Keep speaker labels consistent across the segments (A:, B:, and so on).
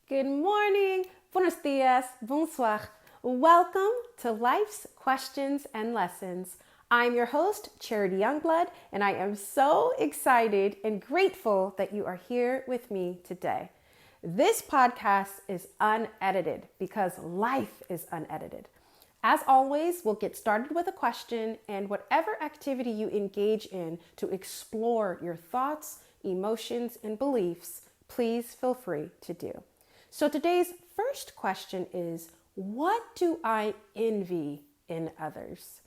A: Good morning, buenos dias, bonsoir. Welcome to Life's Questions and Lessons. I'm your host, Charity Youngblood, and I am so excited and grateful that you are here with me today. This podcast is unedited because life is unedited. As always, we'll get started with a question and whatever activity you engage in to explore your thoughts, emotions, and beliefs, please feel free to do. So today's first question is, what do I envy in others?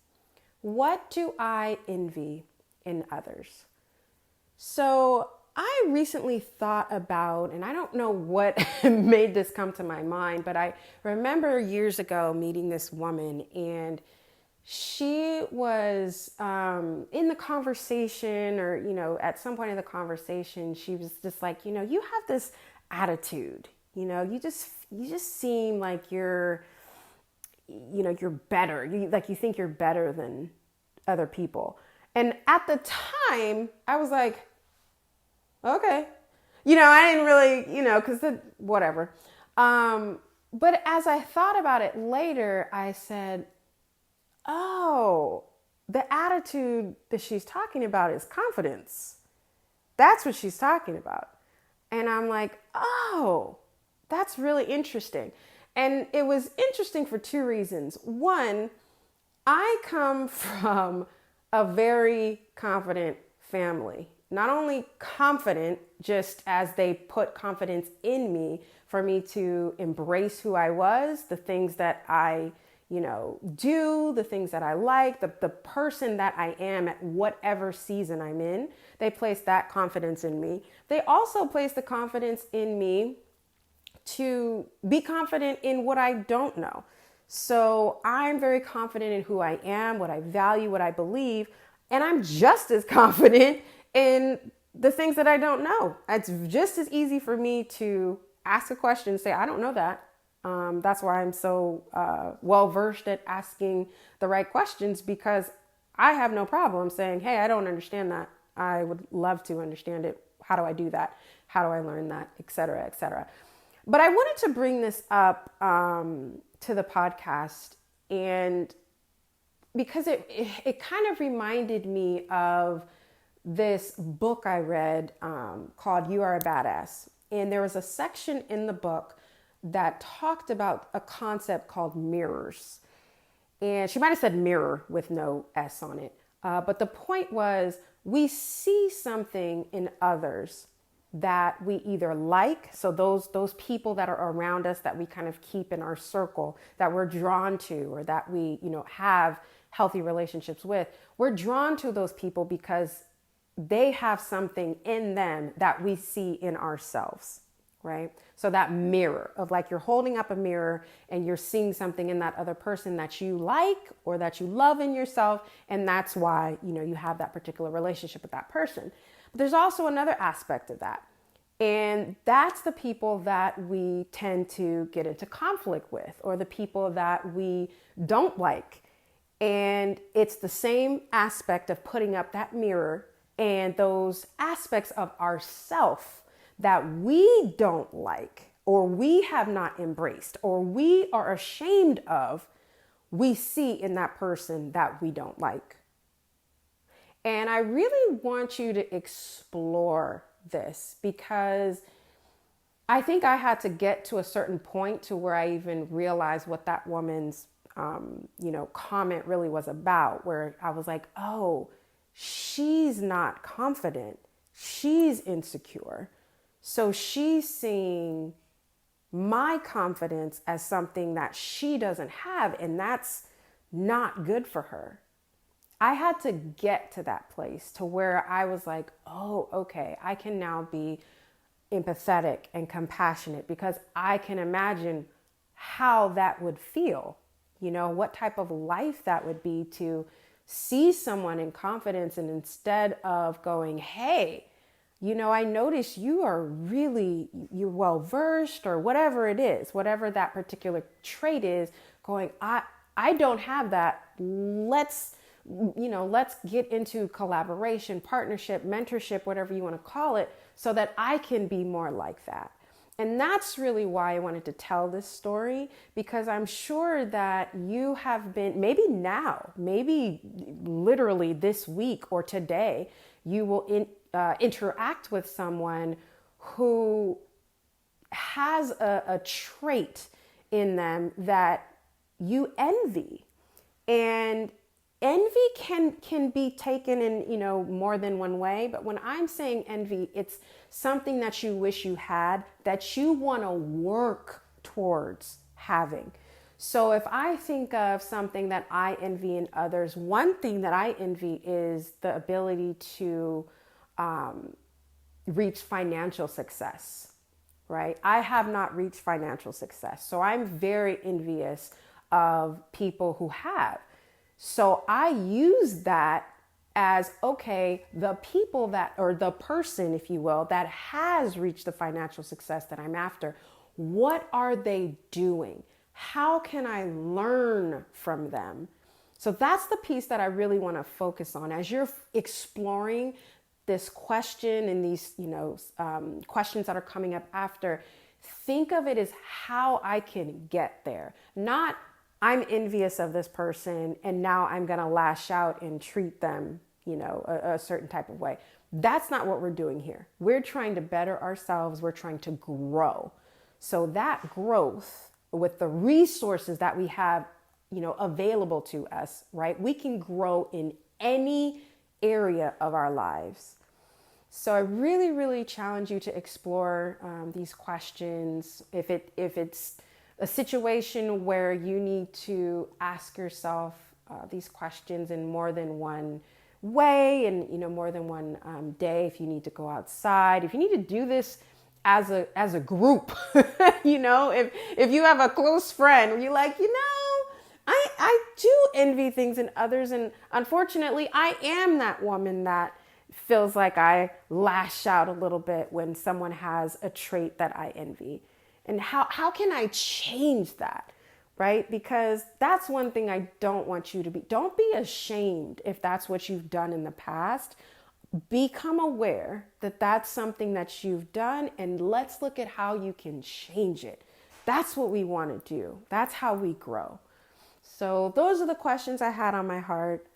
A: What do I envy in others? So I recently thought about, and I don't know what made this come to my mind, but I remember years ago meeting this woman, and she was in the conversation, or, at some point in the conversation, she was just like, you have this attitude. You just seem like you're better. You think you're better than other people. And at the time, I was like, okay. I didn't really, because whatever. But as I thought about it later, I said, oh, the attitude that she's talking about is confidence. That's what she's talking about. And I'm like, oh, that's really interesting. And it was interesting for two reasons. One, I come from a very confident family. Not only confident, just as they put confidence in me for me to embrace who I was, the things that I, do, the things that I like, the person that I am at whatever season I'm in. They place that confidence in me. They also place the confidence in me to be confident in what I don't know. So I'm very confident in who I am, what I value, what I believe, and I'm just as confident in the things that I don't know. It's just as easy for me to ask a question and say, I don't know that. That's why I'm so well-versed at asking the right questions, because I have no problem saying, hey, I don't understand that. I would love to understand it. How do I do that? How do I learn that? Et cetera, et cetera. But I wanted to bring this up to the podcast, and because it kind of reminded me of this book I read called You Are a Badass. And there was a section in the book that talked about a concept called mirrors. And she might have said mirror with no S on it. But the point was, we see something in others that we either like, so those people that are around us that we kind of keep in our circle, that we're drawn to, or that we, have healthy relationships with. We're drawn to those people because they have something in them that we see in ourselves, right? So that mirror of, like, you're holding up a mirror and you're seeing something in that other person that you like or that you love in yourself. And that's why, you have that particular relationship with that person. But there's also another aspect of that. And that's the people that we tend to get into conflict with, or the people that we don't like. And it's the same aspect of putting up that mirror and those aspects of ourself that we don't like, or we have not embraced, or we are ashamed of, we see in that person that we don't like. And I really want you to explore this, because I think I had to get to a certain point to where I even realized what that woman's, comment really was about, where I was like, oh, she's not confident. She's insecure. So she's seeing my confidence as something that she doesn't have, and that's not good for her. I had to get to that place to where I was like, oh, okay, I can now be empathetic and compassionate, because I can imagine how that would feel, what type of life that would be to see someone in confidence, and instead of going, hey, I notice you're well-versed, or whatever it is, whatever that particular trait is, going, I don't have that. Let's get into collaboration, partnership, mentorship, whatever you want to call it, so that I can be more like that. And that's really why I wanted to tell this story, because I'm sure that you have been, maybe now, maybe literally this week or today, you will interact with someone who has a trait in them that you envy. And envy can be taken in, more than one way. But when I'm saying envy, it's something that you wish you had, that you want to work towards having. So if I think of something that I envy in others, one thing that I envy is the ability to reach financial success, right? I have not reached financial success. So I'm very envious of people who have. So I use that as, okay, the people that, or the person, if you will, that has reached the financial success that I'm after, what are they doing? How can I learn from them? So that's the piece that I really want to focus on as you're exploring this question and these, questions that are coming up after. Think of it as how I can get there, not I'm envious of this person and now I'm going to lash out and treat them, a certain type of way. That's not what we're doing here. We're trying to better ourselves. We're trying to grow. So that growth with the resources that we have, available to us, right? We can grow in any area of our lives. So I really, really challenge you to explore these questions. If it's a situation where you need to ask yourself these questions in more than one way and more than one day, if you need to go outside, if you need to do this as a group, if you have a close friend where you're like, I do envy things in others, and unfortunately I am that woman that feels like I lash out a little bit when someone has a trait that I envy. And how can I change that, right? Because that's one thing I don't want you to be. Don't be ashamed if that's what you've done in the past. Become aware that that's something that you've done, and let's look at how you can change it. That's what we want to do. That's how we grow. So those are the questions I had on my heart.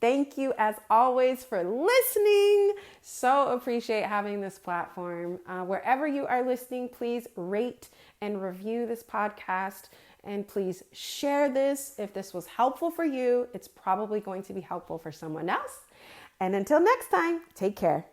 A: Thank you, as always, for listening. So appreciate having this platform. Wherever you are listening, please rate and review this podcast. And please share this. If this was helpful for you, it's probably going to be helpful for someone else. And until next time, take care.